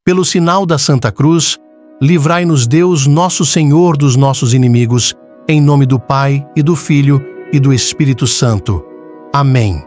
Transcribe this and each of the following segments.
Pelo sinal da Santa Cruz, livrai-nos Deus, nosso Senhor, dos nossos inimigos, em nome do Pai, e do Filho, e do Espírito Santo. Amém.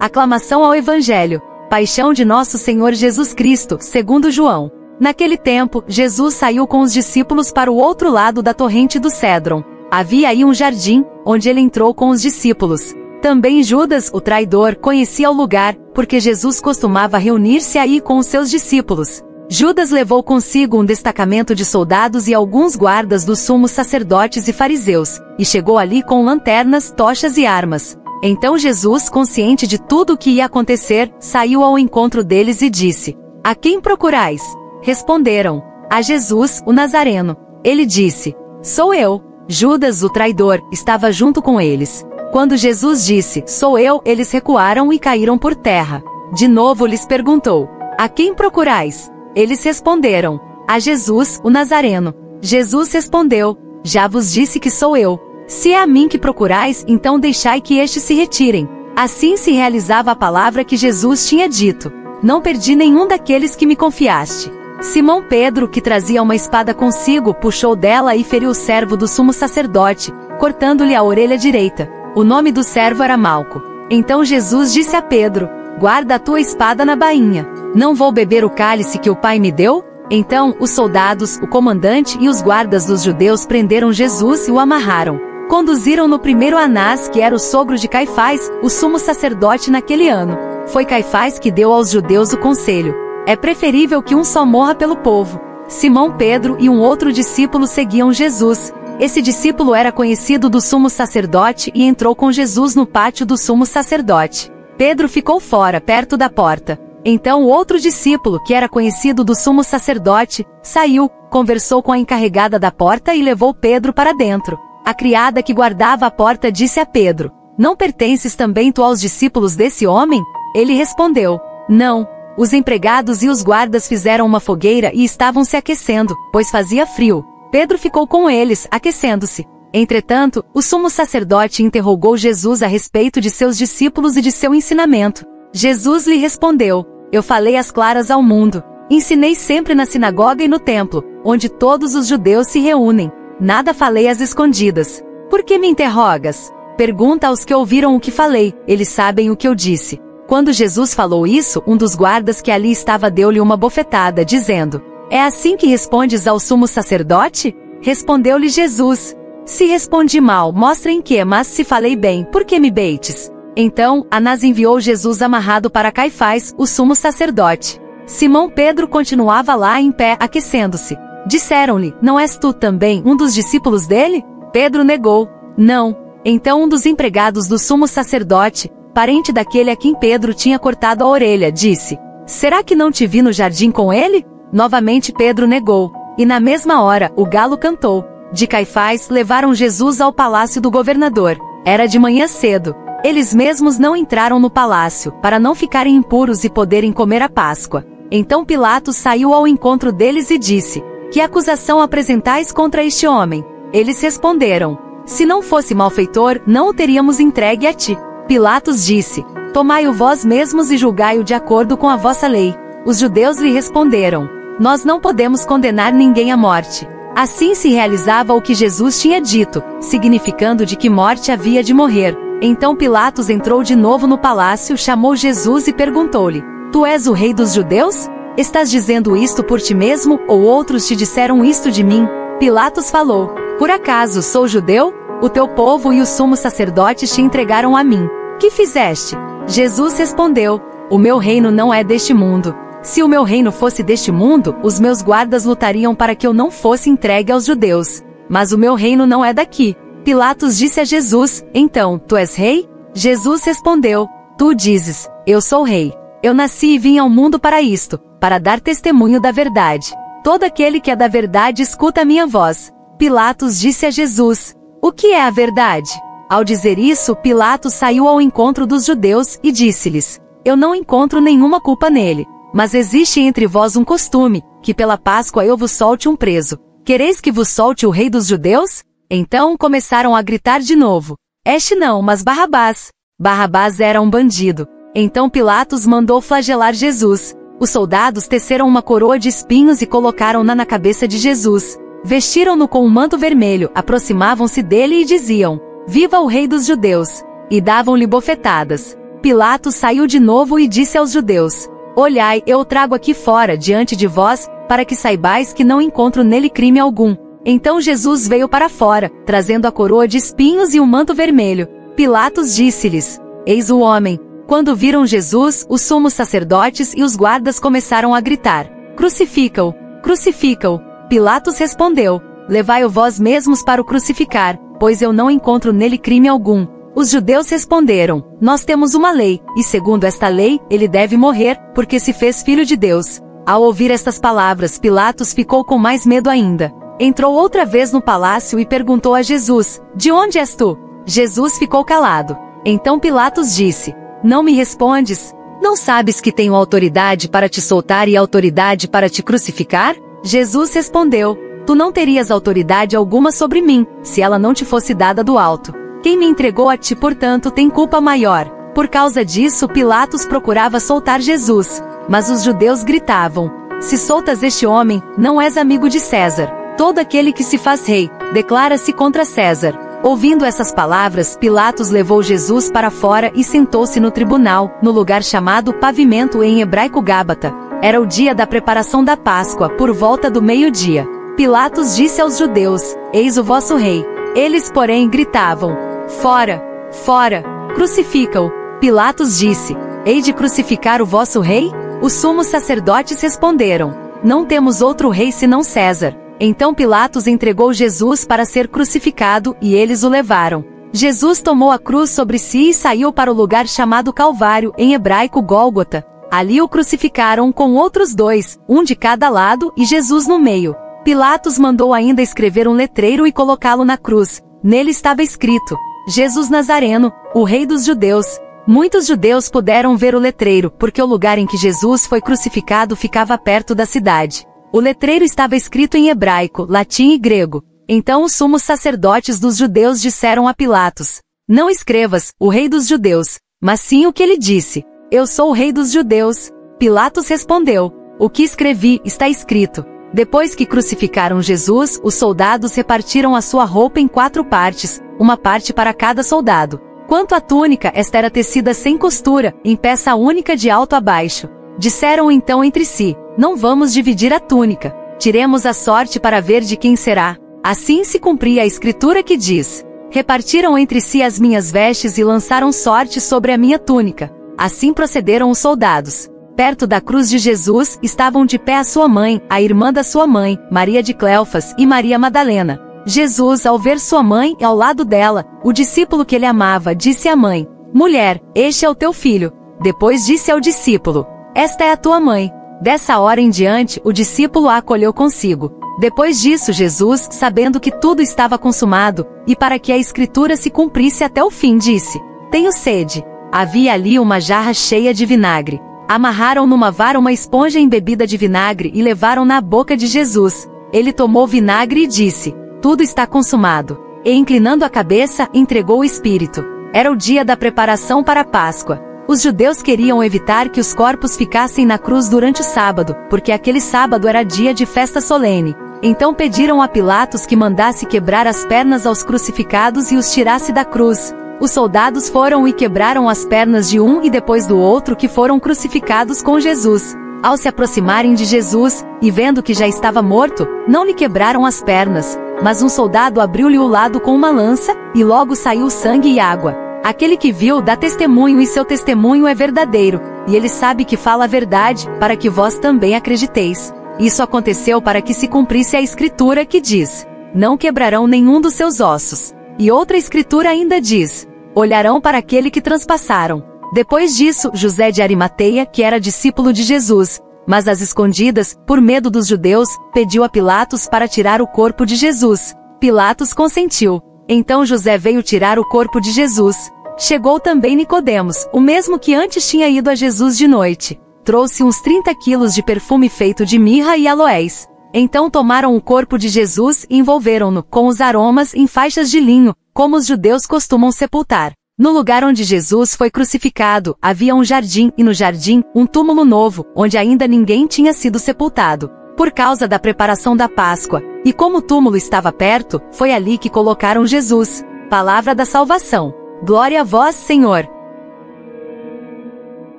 Aclamação ao Evangelho. Paixão de nosso Senhor Jesus Cristo, segundo João. Naquele tempo, Jesus saiu com os discípulos para o outro lado da torrente do Cédron. Havia aí um jardim, onde ele entrou com os discípulos. Também Judas, o traidor, conhecia o lugar, porque Jesus costumava reunir-se aí com os seus discípulos. Judas levou consigo um destacamento de soldados e alguns guardas dos sumos sacerdotes e fariseus, e chegou ali com lanternas, tochas e armas. Então Jesus, consciente de tudo o que ia acontecer, saiu ao encontro deles e disse: "A quem procurais?" Responderam: "A Jesus, o Nazareno." Ele disse: "Sou eu." Judas, o traidor, estava junto com eles. Quando Jesus disse: "Sou eu", eles recuaram e caíram por terra. De novo lhes perguntou: "A quem procurais?" Eles responderam: "A Jesus, o Nazareno." Jesus respondeu: "Já vos disse que sou eu. Se é a mim que procurais, então deixai que estes se retirem." Assim se realizava a palavra que Jesus tinha dito: "Não perdi nenhum daqueles que me confiaste." Simão Pedro, que trazia uma espada consigo, puxou dela e feriu o servo do sumo sacerdote, cortando-lhe a orelha direita. O nome do servo era Malco. Então Jesus disse a Pedro: "Guarda a tua espada na bainha. Não vou beber o cálice que o Pai me deu?" Então, os soldados, o comandante e os guardas dos judeus prenderam Jesus e o amarraram. Conduziram-no primeiro a Anás, que era o sogro de Caifás, o sumo sacerdote naquele ano. Foi Caifás que deu aos judeus o conselho: "É preferível que um só morra pelo povo." Simão Pedro e um outro discípulo seguiam Jesus. Esse discípulo era conhecido do sumo sacerdote e entrou com Jesus no pátio do sumo sacerdote. Pedro ficou fora, perto da porta. Então o outro discípulo, que era conhecido do sumo sacerdote, saiu, conversou com a encarregada da porta e levou Pedro para dentro. A criada que guardava a porta disse a Pedro: "Não pertences também tu aos discípulos desse homem?" Ele respondeu: "Não." Os empregados e os guardas fizeram uma fogueira e estavam se aquecendo, pois fazia frio. Pedro ficou com eles, aquecendo-se. Entretanto, o sumo sacerdote interrogou Jesus a respeito de seus discípulos e de seu ensinamento. Jesus lhe respondeu: "Eu falei às claras ao mundo. Ensinei sempre na sinagoga e no templo, onde todos os judeus se reúnem. Nada falei às escondidas. Por que me interrogas? Pergunta aos que ouviram o que falei, eles sabem o que eu disse." Quando Jesus falou isso, um dos guardas que ali estava deu-lhe uma bofetada, dizendo: "É assim que respondes ao sumo sacerdote?" Respondeu-lhe Jesus: "Se respondi mal, mostra em que, mas se falei bem, por que me beites?" Então, Anás enviou Jesus amarrado para Caifás, o sumo sacerdote. Simão Pedro continuava lá em pé, aquecendo-se. Disseram-lhe: "Não és tu também um dos discípulos dele?" Pedro negou: "Não." Então um dos empregados do sumo sacerdote, parente daquele a quem Pedro tinha cortado a orelha, disse: "Será que não te vi no jardim com ele?" Novamente Pedro negou. E na mesma hora, o galo cantou. De Caifás levaram Jesus ao palácio do governador. Era de manhã cedo. Eles mesmos não entraram no palácio, para não ficarem impuros e poderem comer a Páscoa. Então Pilatos saiu ao encontro deles e disse: "Que acusação apresentais contra este homem?" Eles responderam: "Se não fosse malfeitor, não o teríamos entregue a ti." Pilatos disse: "Tomai-o vós mesmos e julgai-o de acordo com a vossa lei." Os judeus lhe responderam: "Nós não podemos condenar ninguém à morte." Assim se realizava o que Jesus tinha dito, significando de que morte havia de morrer. Então Pilatos entrou de novo no palácio, chamou Jesus e perguntou-lhe: "Tu és o rei dos judeus? Estás dizendo isto por ti mesmo, ou outros te disseram isto de mim?" Pilatos falou: "Por acaso sou judeu? O teu povo e os sumos sacerdotes te entregaram a mim. Que fizeste?" Jesus respondeu: "O meu reino não é deste mundo. Se o meu reino fosse deste mundo, os meus guardas lutariam para que eu não fosse entregue aos judeus. Mas o meu reino não é daqui." Pilatos disse a Jesus: "Então, tu és rei?" Jesus respondeu: "Tu dizes, eu sou rei. Eu nasci e vim ao mundo para isto, para dar testemunho da verdade. Todo aquele que é da verdade escuta a minha voz." Pilatos disse a Jesus: "O que é a verdade?" Ao dizer isso, Pilatos saiu ao encontro dos judeus e disse-lhes: "Eu não encontro nenhuma culpa nele. Mas existe entre vós um costume, que pela Páscoa eu vos solte um preso. Quereis que vos solte o rei dos judeus?" Então começaram a gritar de novo: "Este não, mas Barrabás." Barrabás era um bandido. Então Pilatos mandou flagelar Jesus. Os soldados teceram uma coroa de espinhos e colocaram-na na cabeça de Jesus. Vestiram-no com um manto vermelho, aproximavam-se dele e diziam: Viva o Rei dos Judeus! E davam-lhe bofetadas. Pilatos saiu de novo e disse aos judeus: Olhai, eu o trago aqui fora diante de vós, para que saibais que não encontro nele crime algum. Então Jesus veio para fora, trazendo a coroa de espinhos e o manto vermelho. Pilatos disse-lhes: Eis o homem. Quando viram Jesus, os sumos sacerdotes e os guardas começaram a gritar: Crucifica-o! Crucifica-o! Pilatos respondeu: Levai-o vós mesmos para o crucificar, pois eu não encontro nele crime algum. Os judeus responderam: Nós temos uma lei, e segundo esta lei, ele deve morrer, porque se fez filho de Deus. Ao ouvir estas palavras, Pilatos ficou com mais medo ainda. Entrou outra vez no palácio e perguntou a Jesus: De onde és tu? Jesus ficou calado. Então Pilatos disse: Não me respondes? Não sabes que tenho autoridade para te soltar e autoridade para te crucificar? Jesus respondeu: Tu não terias autoridade alguma sobre mim, se ela não te fosse dada do alto. Quem me entregou a ti, portanto, tem culpa maior. Por causa disso, Pilatos procurava soltar Jesus. Mas os judeus gritavam: Se soltas este homem, não és amigo de César. Todo aquele que se faz rei, declara-se contra César. Ouvindo essas palavras, Pilatos levou Jesus para fora e sentou-se no tribunal, no lugar chamado Pavimento, em hebraico Gábata. Era o dia da preparação da Páscoa, por volta do meio-dia. Pilatos disse aos judeus: Eis o vosso rei. Eles, porém, gritavam: Fora! Fora! Crucifica-o! Pilatos disse: Hei de crucificar o vosso rei? Os sumos sacerdotes responderam: Não temos outro rei senão César. Então Pilatos entregou Jesus para ser crucificado, e eles o levaram. Jesus tomou a cruz sobre si e saiu para o lugar chamado Calvário, em hebraico Gólgota. Ali o crucificaram com outros dois, um de cada lado e Jesus no meio. Pilatos mandou ainda escrever um letreiro e colocá-lo na cruz. Nele estava escrito: Jesus Nazareno, o Rei dos Judeus. Muitos judeus puderam ver o letreiro, porque o lugar em que Jesus foi crucificado ficava perto da cidade. O letreiro estava escrito em hebraico, latim e grego. Então os sumos sacerdotes dos judeus disseram a Pilatos: Não escrevas, o Rei dos Judeus, mas sim o que ele disse: Eu sou o Rei dos Judeus. Pilatos respondeu: O que escrevi, está escrito. Depois que crucificaram Jesus, os soldados repartiram a sua roupa em 4 partes, uma parte para cada soldado. Quanto à túnica, esta era tecida sem costura, em peça única de alto a baixo. Disseram então entre si: Não vamos dividir a túnica. Tiremos a sorte para ver de quem será. Assim se cumpria a escritura que diz: Repartiram entre si as minhas vestes e lançaram sorte sobre a minha túnica. Assim procederam os soldados. Perto da cruz de Jesus, estavam de pé a sua mãe, a irmã da sua mãe, Maria de Cleofas, e Maria Madalena. Jesus, ao ver sua mãe ao lado dela, o discípulo que ele amava, disse à mãe: Mulher, este é o teu filho. Depois disse ao discípulo: Esta é a tua mãe. Dessa hora em diante, o discípulo a acolheu consigo. Depois disso, Jesus, sabendo que tudo estava consumado, e para que a escritura se cumprisse até o fim, disse: Tenho sede. Havia ali uma jarra cheia de vinagre. Amarraram numa vara uma esponja embebida de vinagre e levaram-na à boca de Jesus. Ele tomou vinagre e disse: Tudo está consumado. E inclinando a cabeça, entregou o Espírito. Era o dia da preparação para a Páscoa. Os judeus queriam evitar que os corpos ficassem na cruz durante o sábado, porque aquele sábado era dia de festa solene. Então pediram a Pilatos que mandasse quebrar as pernas aos crucificados e os tirasse da cruz. Os soldados foram e quebraram as pernas de um e depois do outro que foram crucificados com Jesus. Ao se aproximarem de Jesus, e vendo que já estava morto, não lhe quebraram as pernas, mas um soldado abriu-lhe o lado com uma lança, e logo saiu sangue e água. Aquele que viu dá testemunho e seu testemunho é verdadeiro, e ele sabe que fala a verdade, para que vós também acrediteis. Isso aconteceu para que se cumprisse a escritura que diz: Não quebrarão nenhum dos seus ossos. E outra escritura ainda diz: Olharão para aquele que transpassaram. Depois disso, José de Arimateia, que era discípulo de Jesus, mas às escondidas, por medo dos judeus, pediu a Pilatos para tirar o corpo de Jesus. Pilatos consentiu. Então José veio tirar o corpo de Jesus. Chegou também Nicodemos, o mesmo que antes tinha ido a Jesus de noite. Trouxe uns 30 quilos de perfume feito de mirra e aloés. Então tomaram o corpo de Jesus e envolveram-no, com os aromas, em faixas de linho, como os judeus costumam sepultar. No lugar onde Jesus foi crucificado, havia um jardim e no jardim, um túmulo novo, onde ainda ninguém tinha sido sepultado, por causa da preparação da Páscoa. E como o túmulo estava perto, foi ali que colocaram Jesus. Palavra da salvação. Glória a vós, Senhor.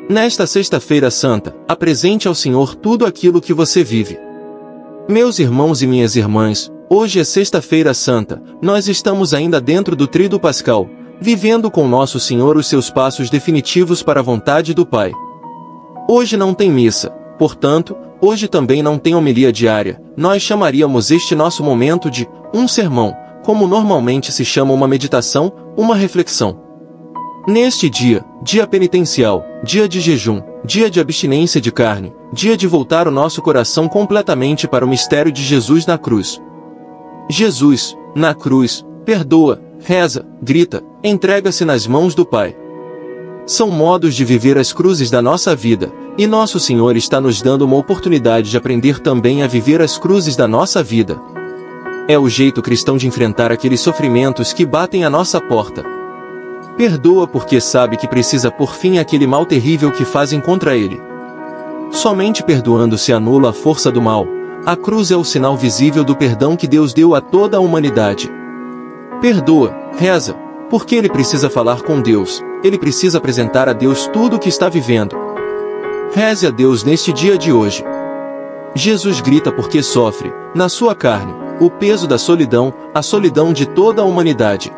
Nesta Sexta-feira Santa, apresente ao Senhor tudo aquilo que você vive. Meus irmãos e minhas irmãs, hoje é Sexta-feira Santa, nós estamos ainda dentro do Tríduo Pascal, vivendo com nosso Senhor os seus passos definitivos para a vontade do Pai. Hoje não tem missa, portanto, hoje também não tem homilia diária. Nós chamaríamos este nosso momento de um sermão, como normalmente se chama uma meditação, uma reflexão. Neste dia, dia penitencial, dia de jejum, dia de abstinência de carne, dia de voltar o nosso coração completamente para o mistério de Jesus na cruz. Jesus, na cruz, perdoa, reza, grita, entrega-se nas mãos do Pai. São modos de viver as cruzes da nossa vida, e nosso Senhor está nos dando uma oportunidade de aprender também a viver as cruzes da nossa vida. É o jeito cristão de enfrentar aqueles sofrimentos que batem à nossa porta. Perdoa porque sabe que precisa pôr fim àquele mal terrível que fazem contra ele. Somente perdoando se anula a força do mal. A cruz é o sinal visível do perdão que Deus deu a toda a humanidade. Perdoa, reza, porque ele precisa falar com Deus, ele precisa apresentar a Deus tudo o que está vivendo. Reze a Deus neste dia de hoje. Jesus grita porque sofre, na sua carne, o peso da solidão, a solidão de toda a humanidade.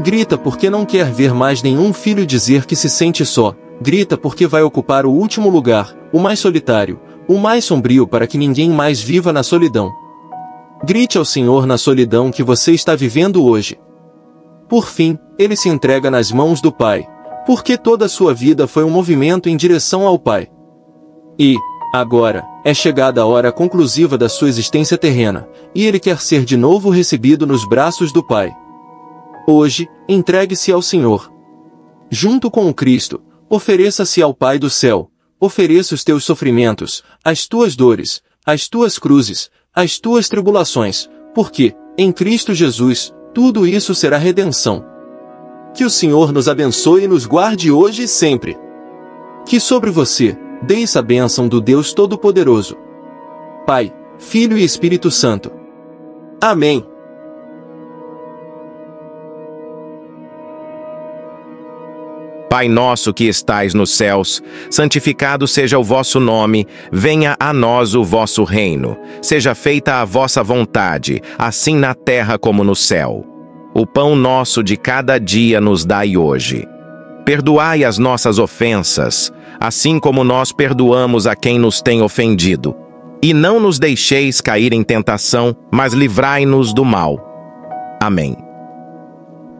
Grita porque não quer ver mais nenhum filho dizer que se sente só. Grita porque vai ocupar o último lugar, o mais solitário, o mais sombrio para que ninguém mais viva na solidão. Grite ao Senhor na solidão que você está vivendo hoje. Por fim, ele se entrega nas mãos do Pai, porque toda a sua vida foi um movimento em direção ao Pai. E, agora, é chegada a hora conclusiva da sua existência terrena, e ele quer ser de novo recebido nos braços do Pai. Hoje, entregue-se ao Senhor. Junto com o Cristo, ofereça-se ao Pai do céu, ofereça os teus sofrimentos, as tuas dores, as tuas cruzes, as tuas tribulações, porque, em Cristo Jesus, tudo isso será redenção. Que o Senhor nos abençoe e nos guarde hoje e sempre. Que sobre você, desça a bênção do Deus Todo-Poderoso. Pai, Filho e Espírito Santo. Amém. Pai nosso que estais nos céus, santificado seja o vosso nome, venha a nós o vosso reino. Seja feita a vossa vontade, assim na terra como no céu. O pão nosso de cada dia nos dai hoje. Perdoai as nossas ofensas, assim como nós perdoamos a quem nos tem ofendido. E não nos deixeis cair em tentação, mas livrai-nos do mal. Amém.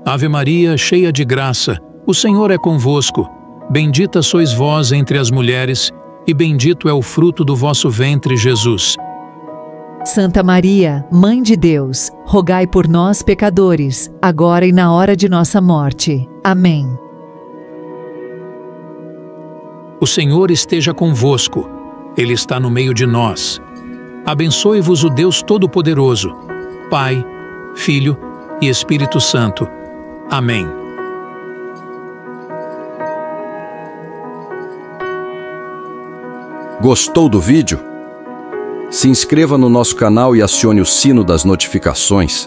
Ave Maria, cheia de graça, o Senhor é convosco. Bendita sois vós entre as mulheres, e bendito é o fruto do vosso ventre, Jesus. Santa Maria, Mãe de Deus, rogai por nós, pecadores, agora e na hora de nossa morte. Amém. O Senhor esteja convosco. Ele está no meio de nós. Abençoe-vos o Deus Todo-Poderoso, Pai, Filho e Espírito Santo. Amém. Gostou do vídeo? Se inscreva no nosso canal e acione o sino das notificações.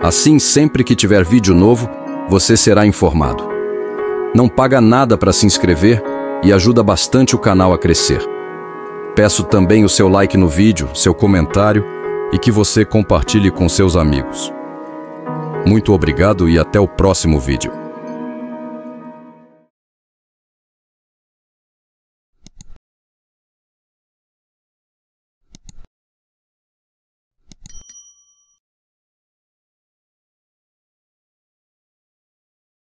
Assim, sempre que tiver vídeo novo, você será informado. Não paga nada para se inscrever e ajuda bastante o canal a crescer. Peço também o seu like no vídeo, seu comentário e que você compartilhe com seus amigos. Muito obrigado e até o próximo vídeo.